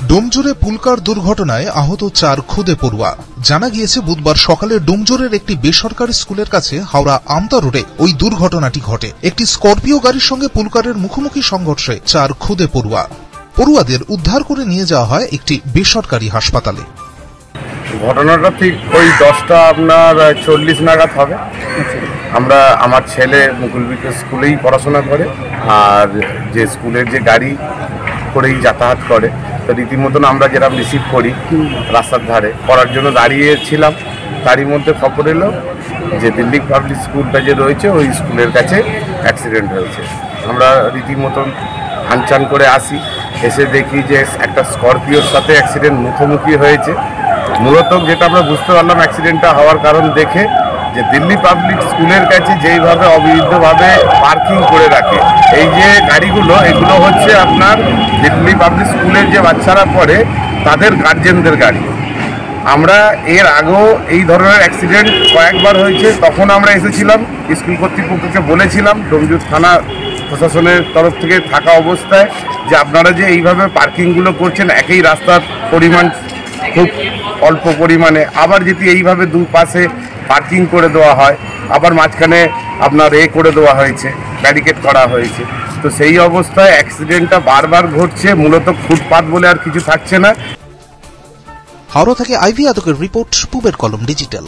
ডোমজুড়ে pool car দুর্ঘটনায় আহত 4 খুদে পড়ুয়া। জানা গিয়েছে বুধবার সকালে ডোমজুড়ের একটি বেসরকারি স্কুলের কাছে হাওড়া আমতা রোডে ওই দুর্ঘটনাটি ঘটে। একটি স্করপিও গাড়ির সঙ্গে পুলকারের মুখোমুখি সংঘর্ষে 4 খুদে পড়ুয়াদের উদ্ধার করে নিয়ে যাওয়া হয় একটি বেসরকারি হাসপাতালে। ঘটনাটা ঠিক ওই 10টা 40 নাগাদ হবে। আমার ছেলে মুকুল বিকাশ স্কুলেই পড়াশোনা করে, আর যে স্কুলের যে গাড়ি করেই যাতায়াত করে, তো রীতিমতন আমরা যেরকম রিসিভ করি রাস্তার ধারে করার জন্য দাঁড়িয়েছিলাম। তারই মধ্যে খবর এলো যে দিল্লি পাবলিক স্কুলটা যে রয়েছে ওই স্কুলের কাছে অ্যাক্সিডেন্ট হয়েছে। আমরা রীতিমতন হানচান করে আসি, এসে দেখি যে একটা স্করপিওর সাথে অ্যাক্সিডেন্ট মুখোমুখি হয়েছে। মূলত যেটা আমরা বুঝতে পারলাম অ্যাক্সিডেন্টটা হওয়ার কারণ দেখে, যে দিল্লি পাবলিক স্কুলের কাছে যেইভাবে অবৈধভাবে পার্কিং করে রাখে এই যে গাড়িগুলো, এগুলো হচ্ছে আপনার দিল্লি পাবলিক স্কুলের যে বাচ্চারা পড়ে তাদের গার্জেনদের গাড়ি। আমরা এর আগেও এই ধরনের অ্যাক্সিডেন্ট কয়েকবার হয়েছে, তখন আমরা এসেছিলাম, স্কুল কর্তৃপক্ষকে বলেছিলাম ডোমজুর থানা প্রশাসনের তরফ থেকে থাকা অবস্থায় যে আপনারা যে এইভাবে পার্কিংগুলো করছেন, একই রাস্তার পরিমাণ খুব অল্প পরিমাণে, আবার যদি এইভাবে দুপাশে পার্কিং করে দেওয়া হয়, আবার মাঝখানে আপনার করে দেওয়া হয়েছে, ব্যারিকেড করা হয়েছে, তো সেই অবস্থায় অ্যাক্সিডেন্টটা বারবার ঘটছে। মূলত ফুটপাত বলে আর কিছু থাকছে না। হাওড়া থেকে আইভি আদকের রিপোর্ট, পূবের কলম ডিজিটাল।